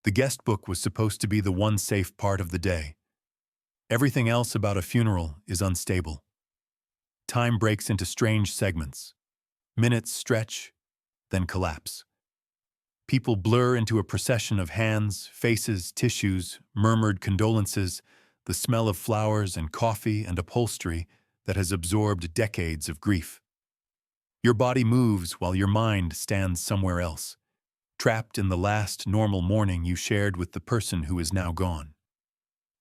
The guest book was supposed to be the one safe part of the day. Everything else about a funeral is unstable. Time breaks into strange segments. Minutes stretch, then collapse. People blur into a procession of hands, faces, tissues, murmured condolences, the smell of flowers and coffee and upholstery that has absorbed decades of grief. Your body moves while your mind stands somewhere else, trapped in the last normal morning you shared with the person who is now gone.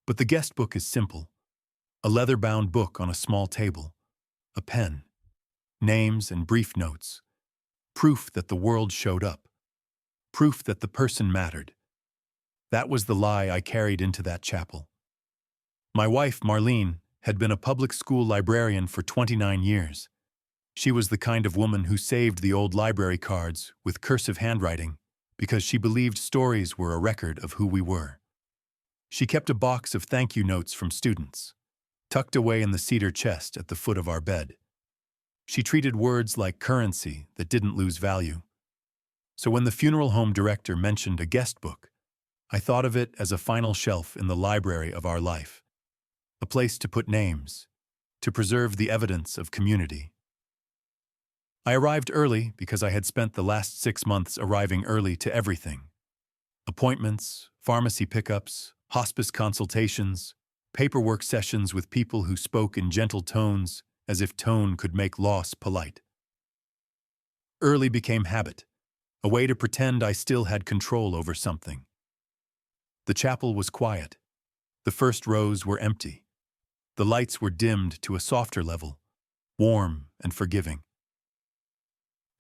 But the guest book is simple. A leather-bound book on a small table. A pen. Names and brief notes. Proof that the world showed up. Proof that the person mattered. That was the lie I carried into that chapel. My wife, Marlene, had been a public school librarian for 29 years. She was the kind of woman who saved the old library cards with cursive handwriting because she believed stories were a record of who we were. She kept a box of thank you notes from students, tucked away in the cedar chest at the foot of our bed. She treated words like currency that didn't lose value. So when the funeral home director mentioned a guest book, I thought of it as a final shelf in the library of our life, a place to put names, to preserve the evidence of community. I arrived early because I had spent the last 6 months arriving early to everything. Appointments, pharmacy pickups, hospice consultations, paperwork sessions with people who spoke in gentle tones as if tone could make loss polite. Early became habit, a way to pretend I still had control over something. The chapel was quiet. The first rows were empty. The lights were dimmed to a softer level, warm and forgiving.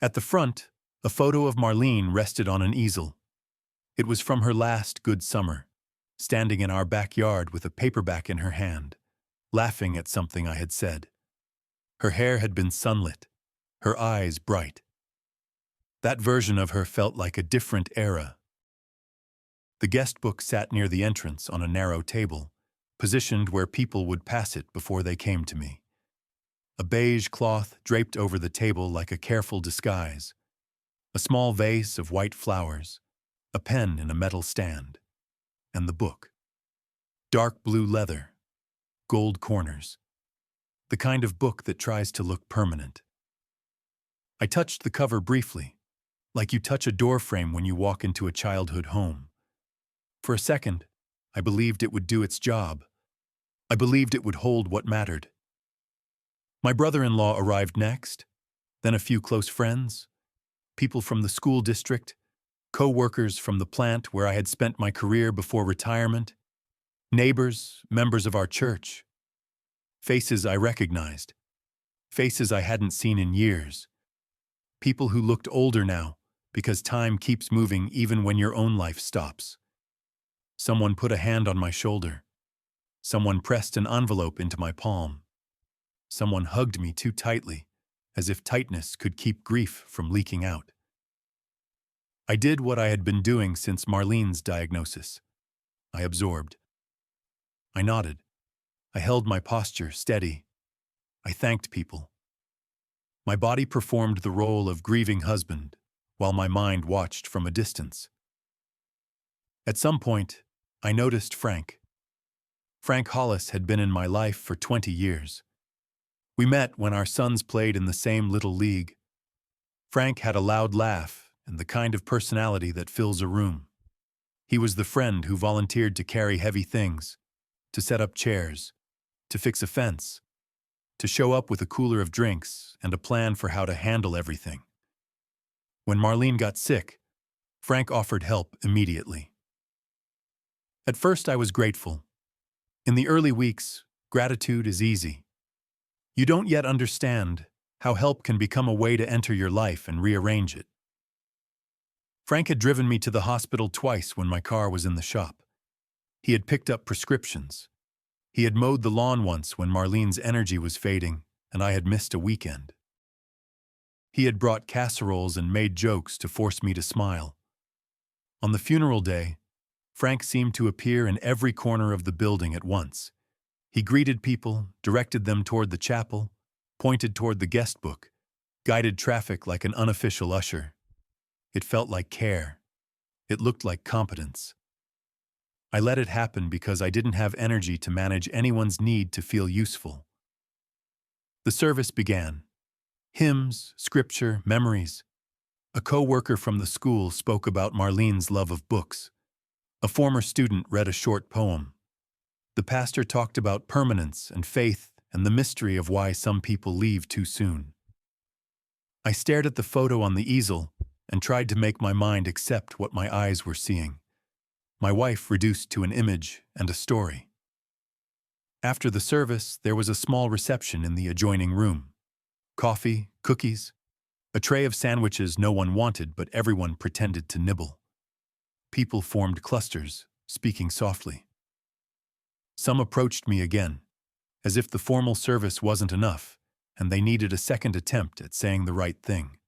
At the front, a photo of Marlene rested on an easel. It was from her last good summer, standing in our backyard with a paperback in her hand, laughing at something I had said. Her hair had been sunlit, her eyes bright. That version of her felt like a different era. The guest book sat near the entrance on a narrow table, positioned where people would pass it before they came to me. A beige cloth draped over the table like a careful disguise. A small vase of white flowers. A pen in a metal stand. And the book. Dark blue leather. Gold corners. The kind of book that tries to look permanent. I touched the cover briefly, like you touch a door frame when you walk into a childhood home. For a second, I believed it would do its job. I believed it would hold what mattered. My brother-in-law arrived next, then a few close friends, people from the school district, co-workers from the plant where I had spent my career before retirement, neighbors, members of our church. Faces I recognized, faces I hadn't seen in years. People who looked older now because time keeps moving even when your own life stops. Someone put a hand on my shoulder. Someone pressed an envelope into my palm. Someone hugged me too tightly, as if tightness could keep grief from leaking out. I did what I had been doing since Marlene's diagnosis. I absorbed. I nodded. I held my posture steady. I thanked people. My body performed the role of grieving husband, while my mind watched from a distance. At some point, I noticed Frank. Frank Hollis had been in my life for 20 years. We met when our sons played in the same little league. Frank had a loud laugh and the kind of personality that fills a room. He was the friend who volunteered to carry heavy things, to set up chairs, to fix a fence, to show up with a cooler of drinks and a plan for how to handle everything. When Marlene got sick, Frank offered help immediately. At first I was grateful. In the early weeks, gratitude is easy. You don't yet understand how help can become a way to enter your life and rearrange it. Frank had driven me to the hospital twice when my car was in the shop. He had picked up prescriptions. He had mowed the lawn once when Marlene's energy was fading and I had missed a weekend. He had brought casseroles and made jokes to force me to smile. On the funeral day, Frank seemed to appear in every corner of the building at once. He greeted people, directed them toward the chapel, pointed toward the guest book, guided traffic like an unofficial usher. It felt like care. It looked like competence. I let it happen because I didn't have energy to manage anyone's need to feel useful. The service began. Hymns, scripture, memories. A co-worker from the school spoke about Marlene's love of books. A former student read a short poem. The pastor talked about permanence and faith and the mystery of why some people leave too soon. I stared at the photo on the easel and tried to make my mind accept what my eyes were seeing. My wife reduced to an image and a story. After the service, there was a small reception in the adjoining room. Coffee, cookies, a tray of sandwiches no one wanted but everyone pretended to nibble. People formed clusters, speaking softly. Some approached me again, as if the formal service wasn't enough, and they needed a second attempt at saying the right thing.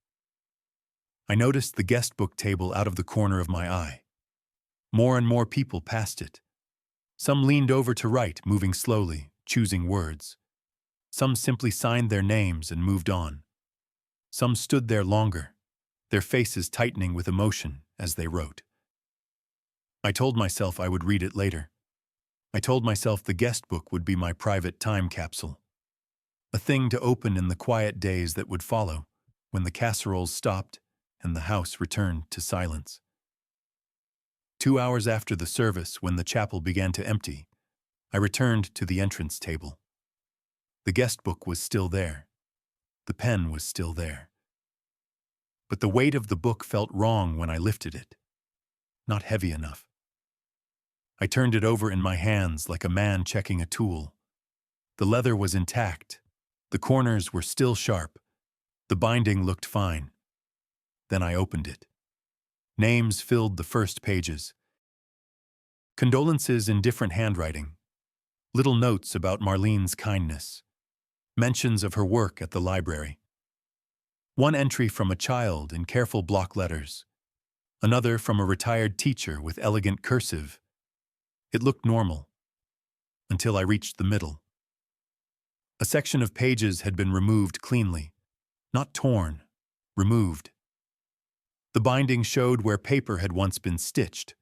I noticed the guest book table out of the corner of my eye. More and more people passed it. Some leaned over to write, moving slowly, choosing words. Some simply signed their names and moved on. Some stood there longer, their faces tightening with emotion as they wrote. I told myself I would read it later. I told myself the guest book would be my private time capsule. A thing to open in the quiet days that would follow, when the casseroles stopped and the house returned to silence. 2 hours after the service, when the chapel began to empty, I returned to the entrance table. The guest book was still there. The pen was still there. But the weight of the book felt wrong when I lifted it. Not heavy enough. I turned it over in my hands like a man checking a tool. The leather was intact. The corners were still sharp. The binding looked fine. Then I opened it. Names filled the first pages. Condolences in different handwriting. Little notes about Marlene's kindness. Mentions of her work at the library. One entry from a child in careful block letters. Another from a retired teacher with elegant cursive. It looked normal, until I reached the middle. A section of pages had been removed cleanly. Not torn, removed. The binding showed where paper had once been stitched.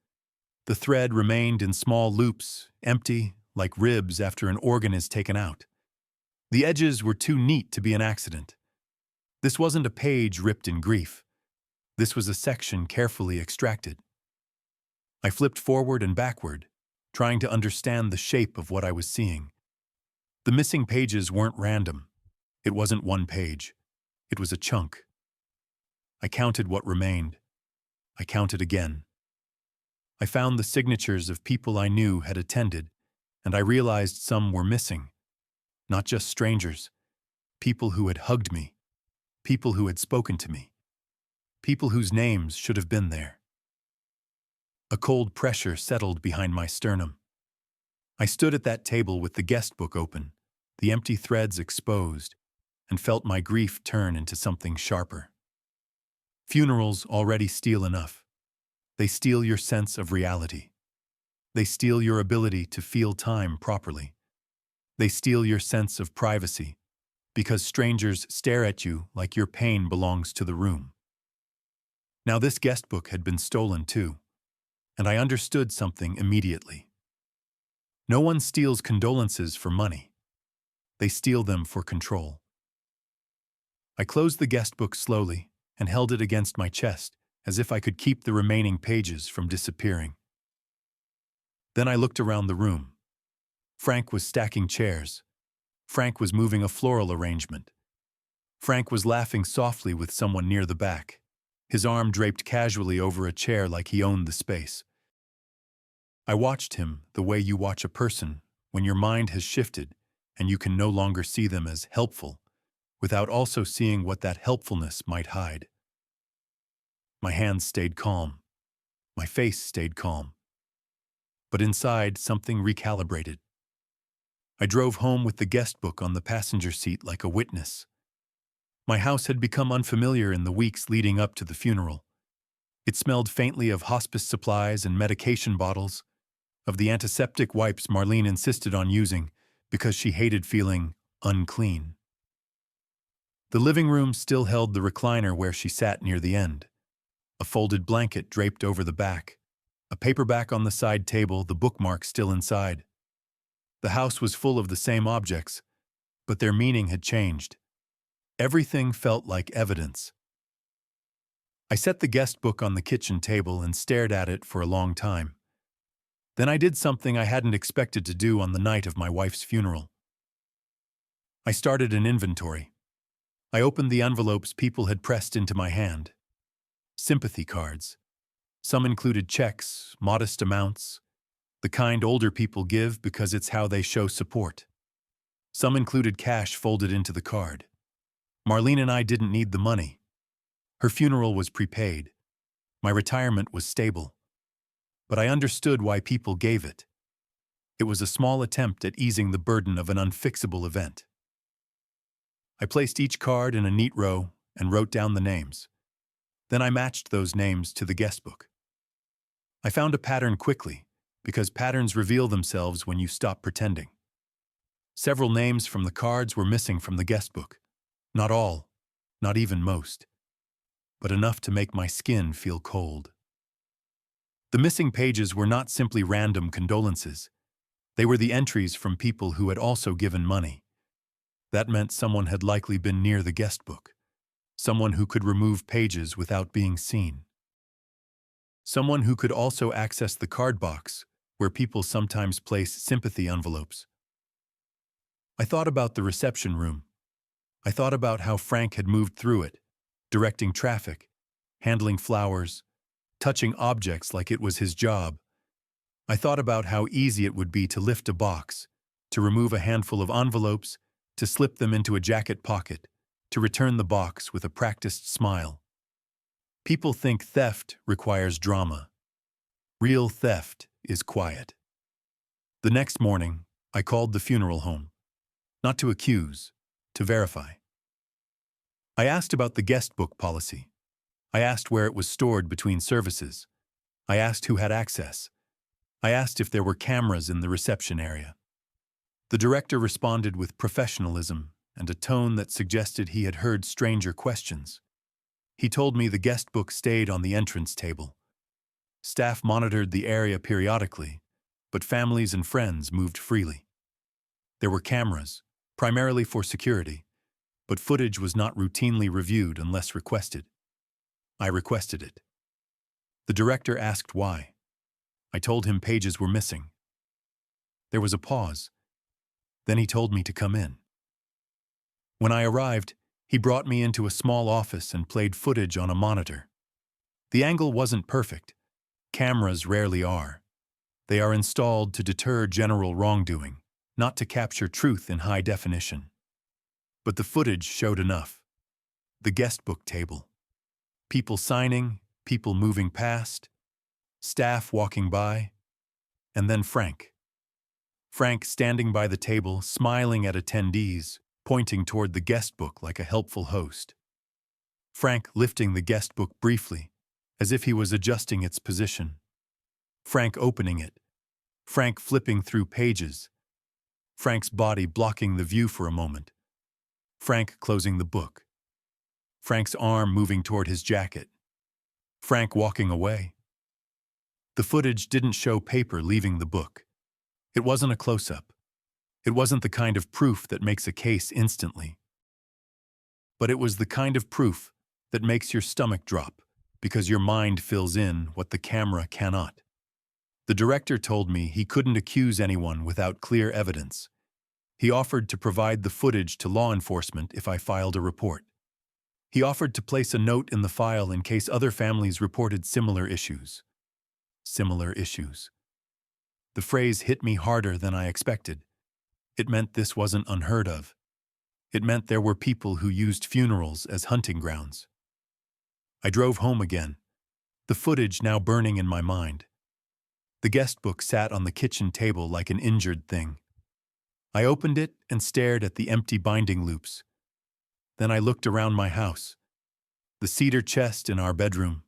The thread remained in small loops, empty, like ribs after an organ is taken out. The edges were too neat to be an accident. This wasn't a page ripped in grief. This was a section carefully extracted. I flipped forward and backward, trying to understand the shape of what I was seeing. The missing pages weren't random. It wasn't one page. It was a chunk. I counted what remained. I counted again. I found the signatures of people I knew had attended, and I realized some were missing. Not just strangers. People who had hugged me. People who had spoken to me. People whose names should have been there. A cold pressure settled behind my sternum. I stood at that table with the guest book open, the empty threads exposed, and felt my grief turn into something sharper. Funerals already steal enough. They steal your sense of reality. They steal your ability to feel time properly. They steal your sense of privacy, because strangers stare at you like your pain belongs to the room. Now this guest book had been stolen too, and I understood something immediately. No one steals condolences for money. They steal them for control. I closed the guest book slowly and held it against my chest as if I could keep the remaining pages from disappearing. Then I looked around the room. Frank was stacking chairs. Frank was moving a floral arrangement. Frank was laughing softly with someone near the back, his arm draped casually over a chair like he owned the space. I watched him the way you watch a person when your mind has shifted and you can no longer see them as helpful, without also seeing what that helpfulness might hide. My hands stayed calm. My face stayed calm. But inside, something recalibrated. I drove home with the guest book on the passenger seat like a witness. My house had become unfamiliar in the weeks leading up to the funeral. It smelled faintly of hospice supplies and medication bottles, of the antiseptic wipes Marlene insisted on using because she hated feeling unclean. The living room still held the recliner where she sat near the end, a folded blanket draped over the back, A paperback on the side table, the bookmark still inside. The house was full of the same objects, but their meaning had changed. Everything felt like evidence. I set the guest book on the kitchen table and stared at it for a long time. Then I did something I hadn't expected to do on the night of my wife's funeral. I started an inventory. I opened the envelopes people had pressed into my hand. Sympathy cards. Some included checks, modest amounts, the kind older people give because it's how they show support. Some included cash folded into the card. Marlene and I didn't need the money. Her funeral was prepaid. My retirement was stable. But I understood why people gave it. It was a small attempt at easing the burden of an unfixable event. I placed each card in a neat row and wrote down the names. Then I matched those names to the guest book. I found a pattern quickly, because patterns reveal themselves when you stop pretending. Several names from the cards were missing from the guest book. Not all, not even most, but enough to make my skin feel cold. The missing pages were not simply random condolences. They were the entries from people who had also given money. That meant someone had likely been near the guest book. Someone who could remove pages without being seen. Someone who could also access the card box, where people sometimes place sympathy envelopes. I thought about the reception room. I thought about how Frank had moved through it, directing traffic, handling flowers, touching objects like it was his job. I thought about how easy it would be to lift a box, to remove a handful of envelopes, to slip them into a jacket pocket, to return the box with a practiced smile. People think theft requires drama. Real theft is quiet. The next morning, I called the funeral home. Not to accuse, to verify. I asked about the guest book policy. I asked where it was stored between services. I asked who had access. I asked if there were cameras in the reception area. The director responded with professionalism and a tone that suggested he had heard stranger questions. He told me the guest book stayed on the entrance table. Staff monitored the area periodically, but families and friends moved freely. There were cameras, primarily for security, but footage was not routinely reviewed unless requested. I requested it. The director asked why. I told him pages were missing. There was a pause. Then he told me to come in. When I arrived, he brought me into a small office and played footage on a monitor. The angle wasn't perfect. Cameras rarely are. They are installed to deter general wrongdoing, not to capture truth in high definition. But the footage showed enough. The guest book table. People signing, people moving past, staff walking by, and then Frank. Frank standing by the table, smiling at attendees, pointing toward the guest book like a helpful host. Frank lifting the guest book briefly, as if he was adjusting its position. Frank opening it. Frank flipping through pages. Frank's body blocking the view for a moment. Frank closing the book. Frank's arm moving toward his jacket. Frank walking away. The footage didn't show paper leaving the book. It wasn't a close-up. It wasn't the kind of proof that makes a case instantly. But it was the kind of proof that makes your stomach drop because your mind fills in what the camera cannot. The director told me he couldn't accuse anyone without clear evidence. He offered to provide the footage to law enforcement if I filed a report. He offered to place a note in the file in case other families reported similar issues. Similar issues. The phrase hit me harder than I expected. It meant this wasn't unheard of. It meant there were people who used funerals as hunting grounds. I drove home again, the footage now burning in my mind. The guest book sat on the kitchen table like an injured thing. I opened it and stared at the empty binding loops. Then I looked around my house. The cedar chest in our bedroom,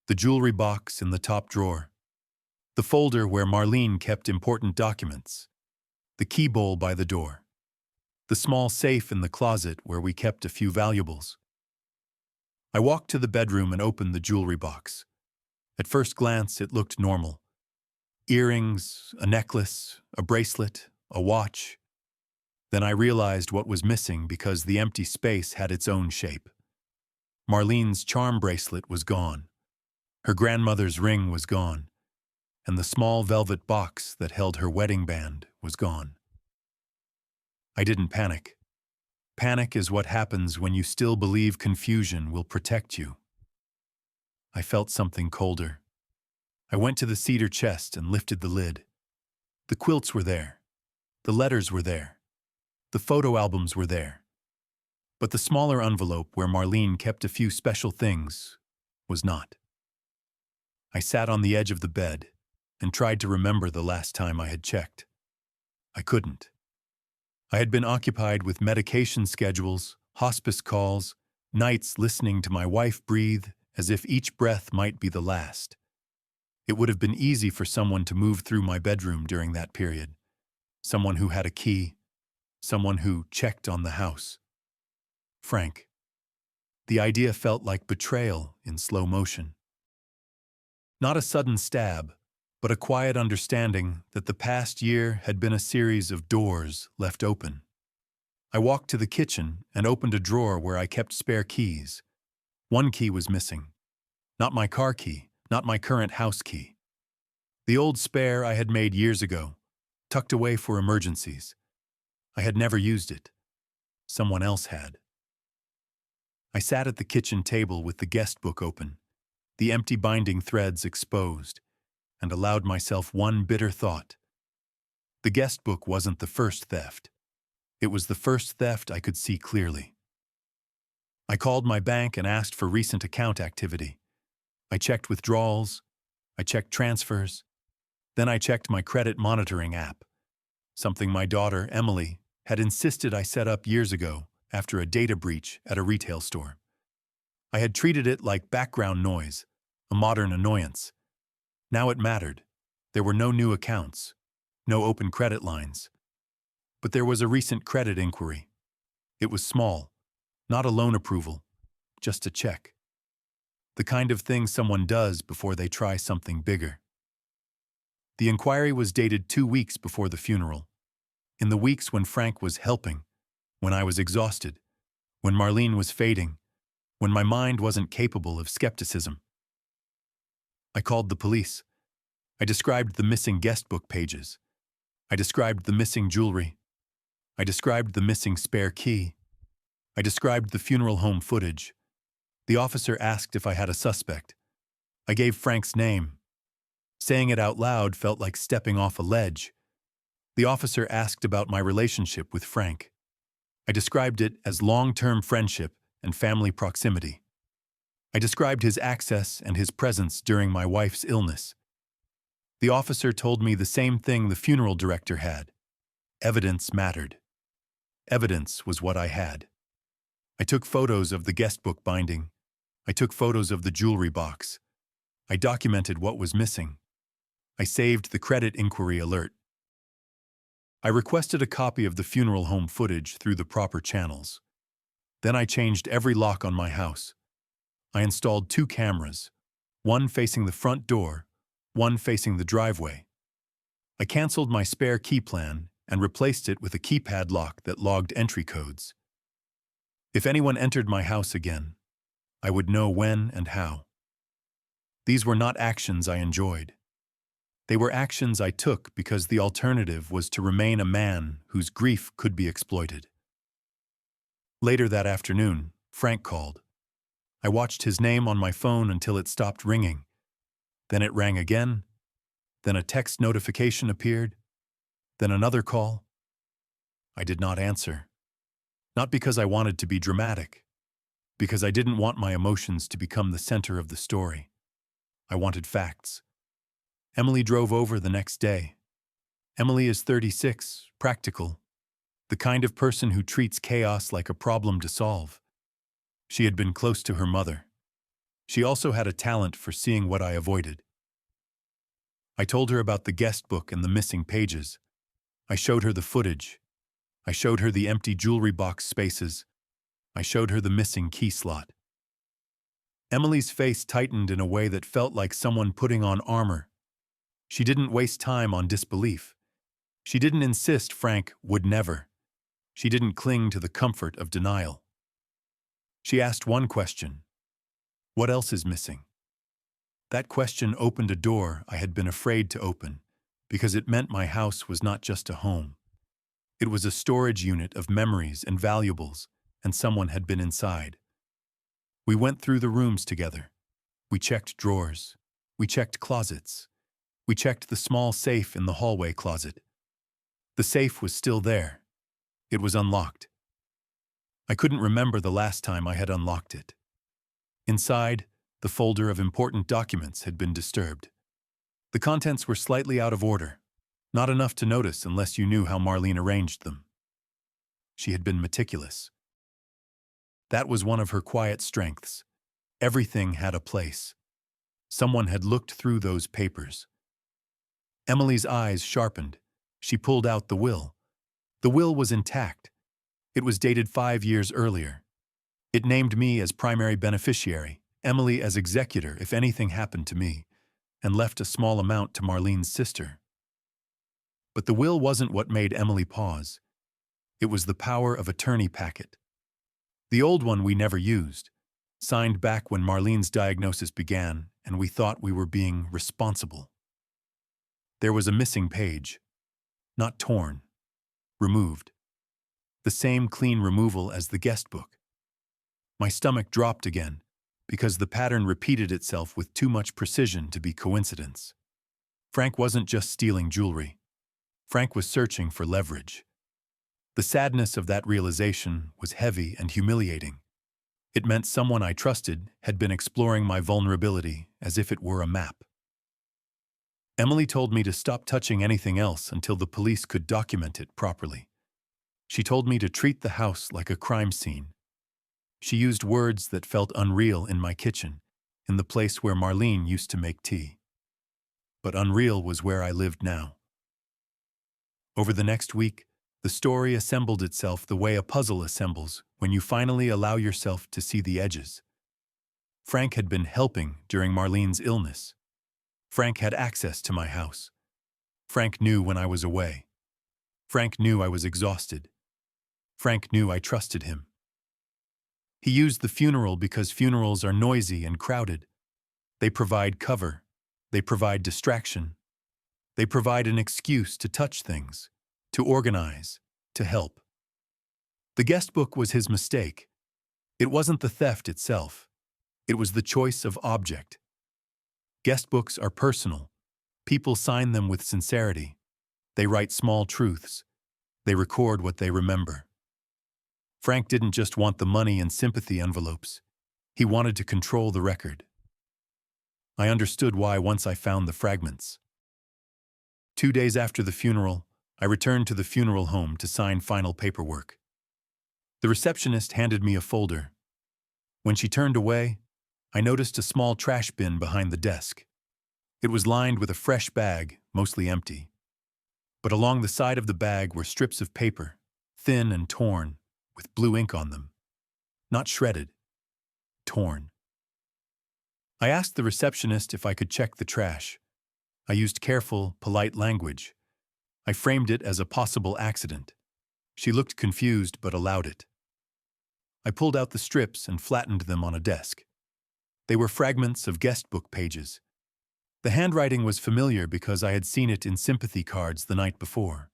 the jewelry box in the top drawer, the folder where Marlene kept important documents, the key bowl by the door, the small safe in the closet where we kept a few valuables. I walked to the bedroom and opened the jewelry box. At first glance, it looked normal. Earrings, a necklace, a bracelet, a watch. Then I realized what was missing because the empty space had its own shape. Marlene's charm bracelet was gone. Her grandmother's ring was gone. And the small velvet box that held her wedding band was gone. I didn't panic. Panic is what happens when you still believe confusion will protect you. I felt something colder. I went to the cedar chest and lifted the lid. The quilts were there. The letters were there. The photo albums were there. But the smaller envelope where Marlene kept a few special things was not. I sat on the edge of the bed and tried to remember the last time I had checked. I couldn't. I had been occupied with medication schedules, hospice calls, nights listening to my wife breathe as if each breath might be the last. It would have been easy for someone to move through my bedroom during that period. Someone who had a key, someone who checked on the house. Frank. The idea felt like betrayal in slow motion. Not a sudden stab, but a quiet understanding that the past year had been a series of doors left open. I walked to the kitchen and opened a drawer where I kept spare keys. One key was missing. Not my car key, not my current house key. The old spare I had made years ago, tucked away for emergencies. I had never used it. Someone else had. I sat at the kitchen table with the guest book open, the empty binding threads exposed, and allowed myself one bitter thought. The guest book wasn't the first theft. It was the first theft I could see clearly. I called my bank and asked for recent account activity. I checked withdrawals. I checked transfers. Then I checked my credit monitoring app, something my daughter, Emily, had insisted I set up years ago after a data breach at a retail store. I had treated it like background noise, a modern annoyance. Now it mattered. There were no new accounts, no open credit lines. But there was a recent credit inquiry. It was small, not a loan approval, just a check. The kind of thing someone does before they try something bigger. The inquiry was dated 2 weeks before the funeral. In the weeks when Frank was helping, when I was exhausted, when Marlene was fading, when my mind wasn't capable of skepticism. I called the police. I described the missing guest book pages. I described the missing jewelry. I described the missing spare key. I described the funeral home footage. The officer asked if I had a suspect. I gave Frank's name. Saying it out loud felt like stepping off a ledge. The officer asked about my relationship with Frank. I described it as long-term friendship and family proximity. I described his access and his presence during my wife's illness. The officer told me the same thing the funeral director had. Evidence mattered. Evidence was what I had. I took photos of the guest book binding. I took photos of the jewelry box. I documented what was missing. I saved the credit inquiry alert. I requested a copy of the funeral home footage through the proper channels. Then I changed every lock on my house. I installed 2 cameras, one facing the front door, one facing the driveway. I canceled my spare key plan and replaced it with a keypad lock that logged entry codes. If anyone entered my house again, I would know when and how. These were not actions I enjoyed. They were actions I took because the alternative was to remain a man whose grief could be exploited. Later that afternoon, Frank called. I watched his name on my phone until it stopped ringing. Then it rang again. Then a text notification appeared. Then another call. I did not answer. Not because I wanted to be dramatic. Because I didn't want my emotions to become the center of the story. I wanted facts. Emily drove over the next day. Emily is 36, practical. The kind of person who treats chaos like a problem to solve. She had been close to her mother. She also had a talent for seeing what I avoided. I told her about the guest book and the missing pages. I showed her the footage. I showed her the empty jewelry box spaces. I showed her the missing key slot. Emily's face tightened in a way that felt like someone putting on armor. She didn't waste time on disbelief. She didn't insist Frank would never. She didn't cling to the comfort of denial. She asked one question. What else is missing? That question opened a door I had been afraid to open, because it meant my house was not just a home. It was a storage unit of memories and valuables, and someone had been inside. We went through the rooms together. We checked drawers. We checked closets. We checked the small safe in the hallway closet. The safe was still there. It was unlocked. I couldn't remember the last time I had unlocked it. Inside, the folder of important documents had been disturbed. The contents were slightly out of order, not enough to notice unless you knew how Marlene arranged them. She had been meticulous. That was one of her quiet strengths. Everything had a place. Someone had looked through those papers. Emily's eyes sharpened. She pulled out the will. The will was intact. It was dated 5 years earlier. It named me as primary beneficiary, Emily as executor if anything happened to me, and left a small amount to Marlene's sister. But the will wasn't what made Emily pause. It was the power of attorney packet. The old one we never used, signed back when Marlene's diagnosis began, and we thought we were being responsible. There was a missing page. Not torn. Removed. The same clean removal as the guest book. My stomach dropped again, because the pattern repeated itself with too much precision to be coincidence. Frank wasn't just stealing jewelry. Frank was searching for leverage. The sadness of that realization was heavy and humiliating. It meant someone I trusted had been exploring my vulnerability as if it were a map. Emily told me to stop touching anything else until the police could document it properly. She told me to treat the house like a crime scene. She used words that felt unreal in my kitchen, in the place where Marlene used to make tea. But unreal was where I lived now. Over the next week, the story assembled itself the way a puzzle assembles when you finally allow yourself to see the edges. Frank had been helping during Marlene's illness. Frank had access to my house. Frank knew when I was away. Frank knew I was exhausted. Frank knew I trusted him. He used the funeral because funerals are noisy and crowded. They provide cover. They provide distraction. They provide an excuse to touch things, to organize, to help. The guest book was his mistake. It wasn't the theft itself. It was the choice of object. Guest books are personal. People sign them with sincerity. They write small truths. They record what they remember. Frank didn't just want the money and sympathy envelopes. He wanted to control the record. I understood why once I found the fragments. 2 days after the funeral, I returned to the funeral home to sign final paperwork. The receptionist handed me a folder. When she turned away, I noticed a small trash bin behind the desk. It was lined with a fresh bag, mostly empty. But along the side of the bag were strips of paper, thin and torn, with blue ink on them. Not shredded. Torn. I asked the receptionist if I could check the trash. I used careful, polite language. I framed it as a possible accident. She looked confused but allowed it. I pulled out the strips and flattened them on a desk. They were fragments of guest book pages. The handwriting was familiar because I had seen it in sympathy cards the night before.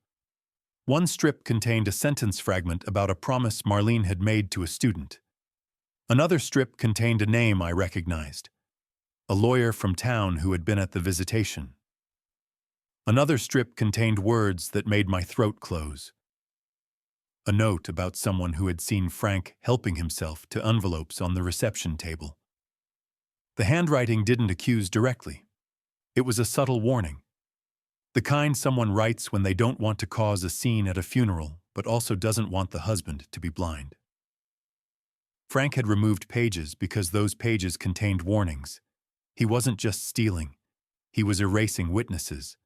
One strip contained a sentence fragment about a promise Marlene had made to a student. Another strip contained a name I recognized, a lawyer from town who had been at the visitation. Another strip contained words that made my throat close. A note about someone who had seen Frank helping himself to envelopes on the reception table. The handwriting didn't accuse directly. It was a subtle warning. The kind someone writes when they don't want to cause a scene at a funeral, but also doesn't want the husband to be blind. Frank had removed pages because those pages contained warnings. He wasn't just stealing. He was erasing witnesses.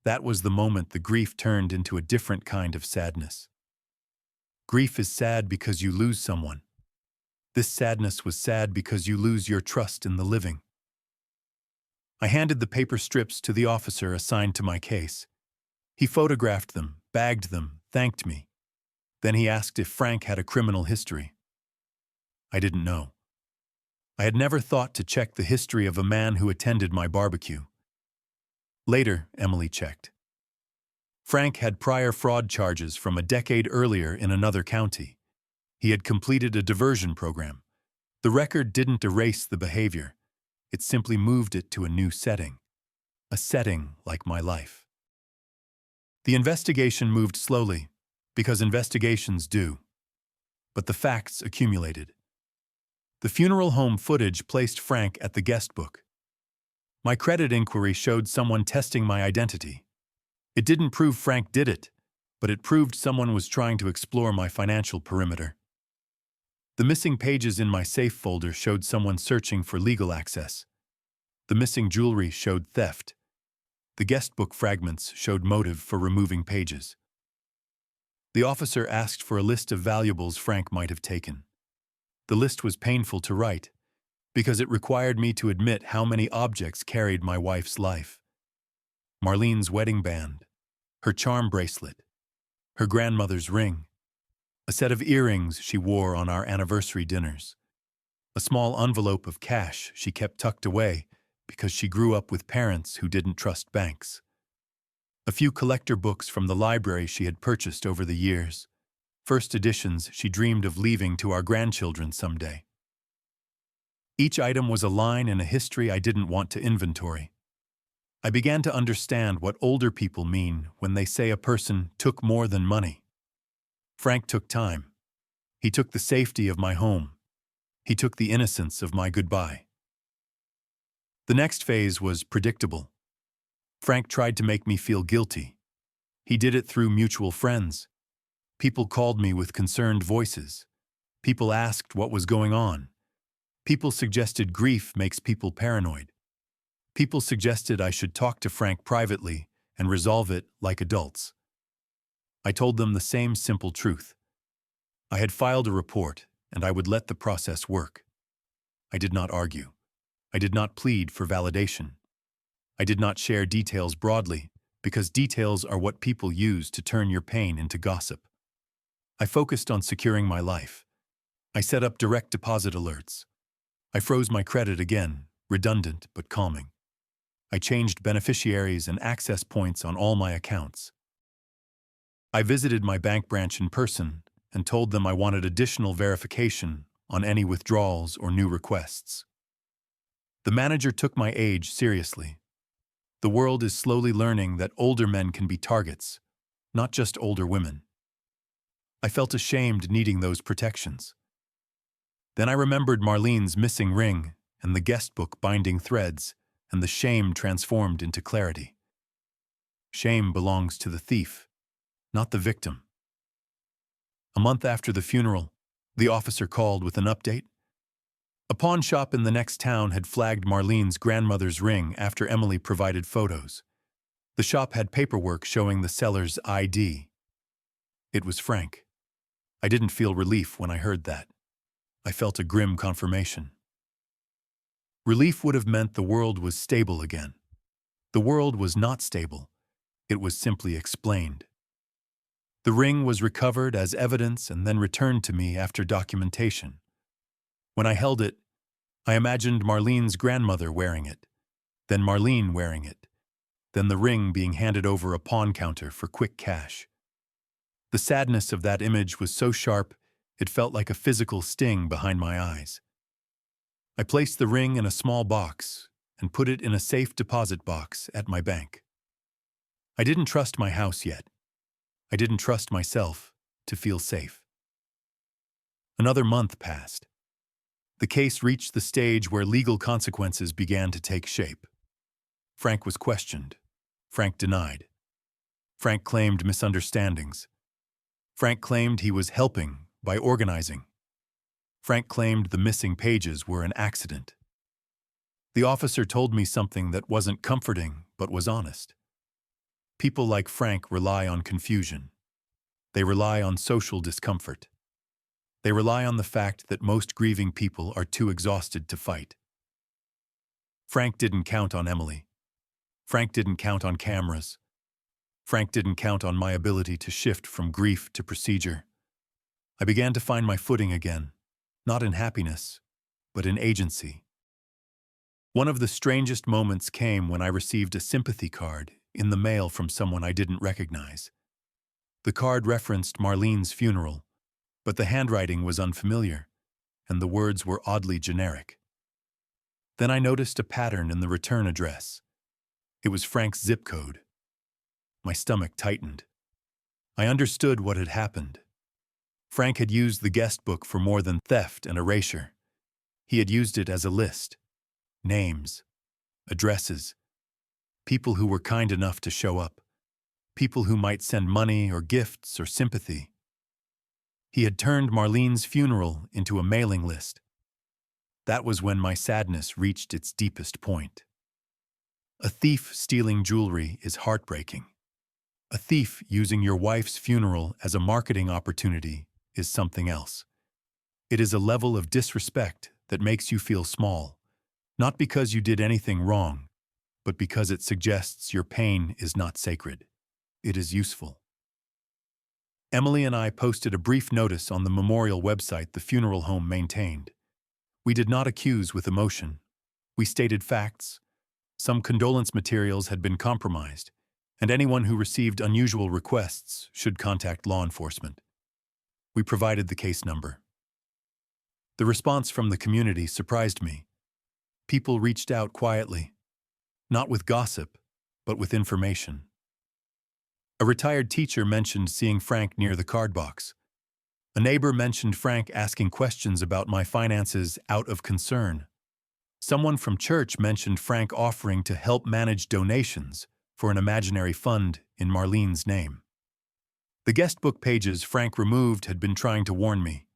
That was the moment the grief turned into a different kind of sadness. Grief is sad because you lose someone. This sadness was sad because you lose your trust in the living. I handed the paper strips to the officer assigned to my case. He photographed them, bagged them, thanked me. Then he asked if Frank had a criminal history. I didn't know. I had never thought to check the history of a man who attended my barbecue. Later, Emily checked. Frank had prior fraud charges from a decade earlier in another county. He had completed a diversion program. The record didn't erase the behavior. It simply moved it to a new setting. A setting like my life. The investigation moved slowly, because investigations do. But the facts accumulated. The funeral home footage placed Frank at the guest book. My credit inquiry showed someone testing my identity. It didn't prove Frank did it, but it proved someone was trying to explore my financial perimeter. The missing pages in my safe folder showed someone searching for legal access. The missing jewelry showed theft. The guest book fragments showed motive for removing pages. The officer asked for a list of valuables Frank might have taken. The list was painful to write, because it required me to admit how many objects carried my wife's life. Marlene's wedding band, her charm bracelet, her grandmother's ring, a set of earrings she wore on our anniversary dinners, a small envelope of cash she kept tucked away because she grew up with parents who didn't trust banks, a few collector books from the library she had purchased over the years, first editions she dreamed of leaving to our grandchildren someday. Each item was a line in a history I didn't want to inventory. I began to understand what older people mean when they say a person took more than money. Frank took time. He took the safety of my home. He took the innocence of my goodbye. The next phase was predictable. Frank tried to make me feel guilty. He did it through mutual friends. People called me with concerned voices. People asked what was going on. People suggested grief makes people paranoid. People suggested I should talk to Frank privately and resolve it like adults. I told them the same simple truth. I had filed a report, and I would let the process work. I did not argue. I did not plead for validation. I did not share details broadly, because details are what people use to turn your pain into gossip. I focused on securing my life. I set up direct deposit alerts. I froze my credit again, redundant but calming. I changed beneficiaries and access points on all my accounts. I visited my bank branch in person and told them I wanted additional verification on any withdrawals or new requests. The manager took my age seriously. The world is slowly learning that older men can be targets, not just older women. I felt ashamed needing those protections. Then I remembered Marlene's missing ring and the guest book binding threads, and the shame transformed into clarity. Shame belongs to the thief, not the victim. A month after the funeral, the officer called with an update. A pawn shop in the next town had flagged Marlene's grandmother's ring after Emily provided photos. The shop had paperwork showing the seller's ID. It was Frank. I didn't feel relief when I heard that. I felt a grim confirmation. Relief would have meant the world was stable again. The world was not stable. It was simply explained. The ring was recovered as evidence and then returned to me after documentation. When I held it, I imagined Marlene's grandmother wearing it, then Marlene wearing it, then the ring being handed over a pawn counter for quick cash. The sadness of that image was so sharp, it felt like a physical sting behind my eyes. I placed the ring in a small box and put it in a safe deposit box at my bank. I didn't trust my house yet. I didn't trust myself to feel safe. Another month passed. The case reached the stage where legal consequences began to take shape. Frank was questioned. Frank denied. Frank claimed misunderstandings. Frank claimed he was helping by organizing. Frank claimed the missing pages were an accident. The officer told me something that wasn't comforting but was honest. People like Frank rely on confusion. They rely on social discomfort. They rely on the fact that most grieving people are too exhausted to fight. Frank didn't count on Emily. Frank didn't count on cameras. Frank didn't count on my ability to shift from grief to procedure. I began to find my footing again, not in happiness, but in agency. One of the strangest moments came when I received a sympathy card in the mail from someone I didn't recognize. The card referenced Marlene's funeral, but the handwriting was unfamiliar, and the words were oddly generic. Then I noticed a pattern in the return address. It was Frank's zip code. My stomach tightened. I understood what had happened. Frank had used the guest book for more than theft and erasure. He had used it as a list. Names, addresses, people who were kind enough to show up, people who might send money or gifts or sympathy. He had turned Marlene's funeral into a mailing list. That was when my sadness reached its deepest point. A thief stealing jewelry is heartbreaking. A thief using your wife's funeral as a marketing opportunity is something else. It is a level of disrespect that makes you feel small, not because you did anything wrong, but because it suggests your pain is not sacred. It is useful. Emily and I posted a brief notice on the memorial website the funeral home maintained. We did not accuse with emotion. We stated facts. Some condolence materials had been compromised, and anyone who received unusual requests should contact law enforcement. We provided the case number. The response from the community surprised me. People reached out quietly, not with gossip, but with information. A retired teacher mentioned seeing Frank near the card box. A neighbor mentioned Frank asking questions about my finances out of concern. Someone from church mentioned Frank offering to help manage donations for an imaginary fund in Marlene's name. The guest book pages Frank removed had been trying to warn me.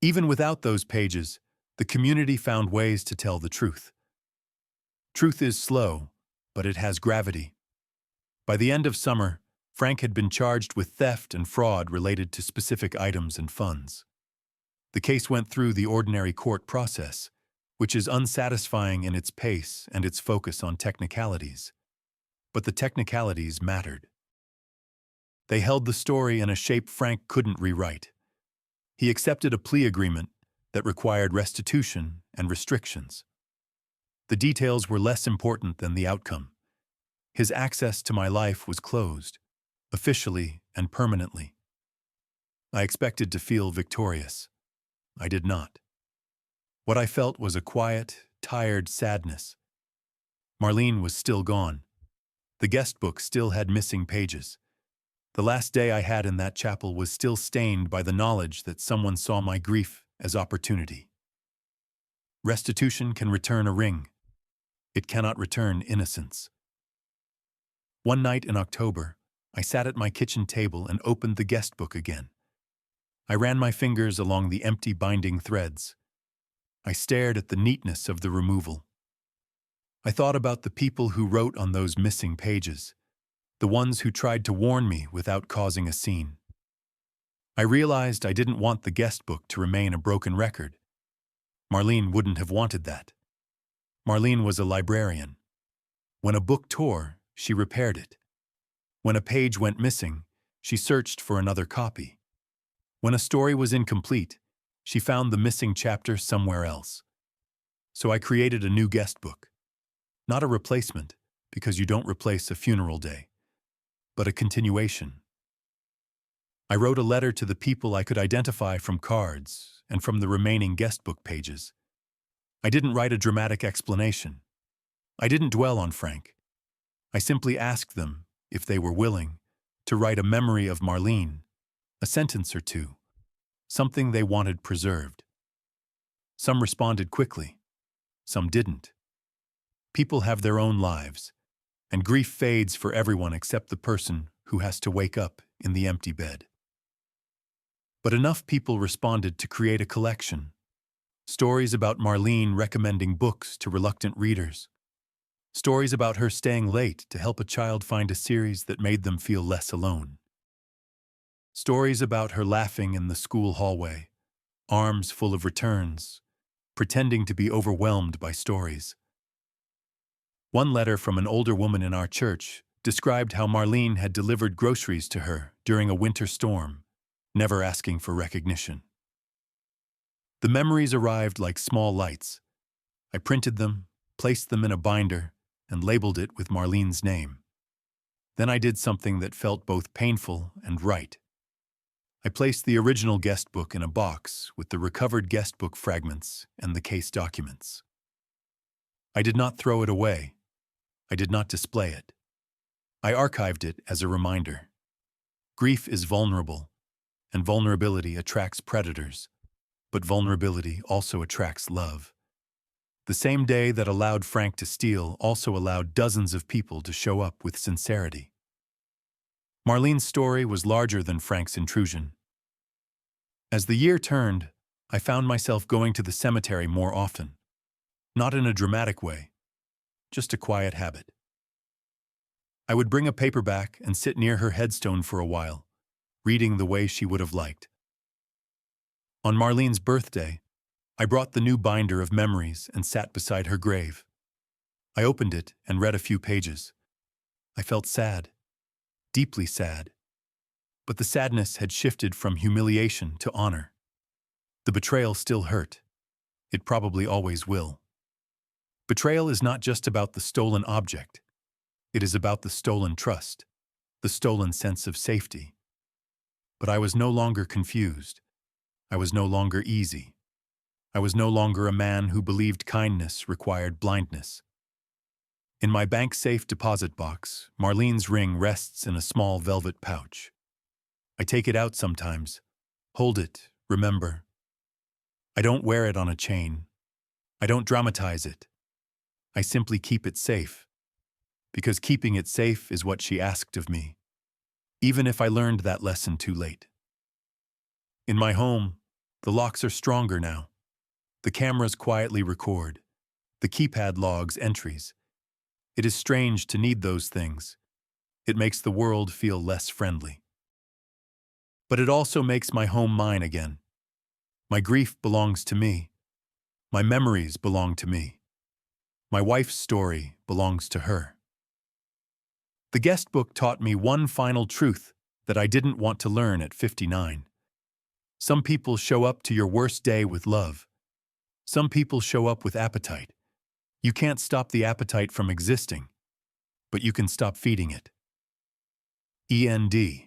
Even without those pages, the community found ways to tell the truth. Truth is slow, but it has gravity. By the end of summer, Frank had been charged with theft and fraud related to specific items and funds. The case went through the ordinary court process, which is unsatisfying in its pace and its focus on technicalities. But the technicalities mattered. They held the story in a shape Frank couldn't rewrite. He accepted a plea agreement that required restitution and restrictions. The details were less important than the outcome. His access to my life was closed, officially and permanently. I expected to feel victorious. I did not. What I felt was a quiet, tired sadness. Marlene was still gone. The guest book still had missing pages. The last day I had in that chapel was still stained by the knowledge that someone saw my grief as opportunity. Restitution can return a ring. It cannot return innocence. One night in October, I sat at my kitchen table and opened the guest book again. I ran my fingers along the empty binding threads. I stared at the neatness of the removal. I thought about the people who wrote on those missing pages, the ones who tried to warn me without causing a scene. I realized I didn't want the guest book to remain a broken record. Marlene wouldn't have wanted that. Marlene was a librarian. When a book tore, she repaired it. When a page went missing, she searched for another copy. When a story was incomplete, she found the missing chapter somewhere else. So I created a new guest book. Not a replacement, because you don't replace a funeral day, but a continuation. I wrote a letter to the people I could identify from cards and from the remaining guest book pages. I didn't write a dramatic explanation. I didn't dwell on Frank. I simply asked them, if they were willing, to write a memory of Marlene, a sentence or two, something they wanted preserved. Some responded quickly. Some didn't. People have their own lives, and grief fades for everyone except the person who has to wake up in the empty bed. But enough people responded to create a collection. Stories about Marlene recommending books to reluctant readers. Stories about her staying late to help a child find a series that made them feel less alone. Stories about her laughing in the school hallway, arms full of returns, pretending to be overwhelmed by stories. One letter from an older woman in our church described how Marlene had delivered groceries to her during a winter storm, never asking for recognition. The memories arrived like small lights. I printed them, placed them in a binder, and labeled it with Marlene's name. Then I did something that felt both painful and right. I placed the original guest book in a box with the recovered guest book fragments and the case documents. I did not throw it away. I did not display it. I archived it as a reminder. Grief is vulnerable, and vulnerability attracts predators, but vulnerability also attracts love. The same day that allowed Frank to steal also allowed dozens of people to show up with sincerity. Marlene's story was larger than Frank's intrusion. As the year turned, I found myself going to the cemetery more often. Not in a dramatic way, just a quiet habit. I would bring a paperback and sit near her headstone for a while, reading the way she would have liked. On Marlene's birthday, I brought the new binder of memories and sat beside her grave. I opened it and read a few pages. I felt sad, deeply sad. But the sadness had shifted from humiliation to honor. The betrayal still hurt. It probably always will. Betrayal is not just about the stolen object. It is about the stolen trust, the stolen sense of safety. But I was no longer confused. I was no longer easy. I was no longer a man who believed kindness required blindness. In my bank safe deposit box, Marlene's ring rests in a small velvet pouch. I take it out sometimes, hold it, remember. I don't wear it on a chain. I don't dramatize it. I simply keep it safe. Because keeping it safe is what she asked of me, even if I learned that lesson too late. In my home, the locks are stronger now. The cameras quietly record. The keypad logs entries. It is strange to need those things. It makes the world feel less friendly. But it also makes my home mine again. My grief belongs to me. My memories belong to me. My wife's story belongs to her. The guest book taught me one final truth that I didn't want to learn at 59. Some people show up to your worst day with love. Some people show up with appetite. You can't stop the appetite from existing, but you can stop feeding it. END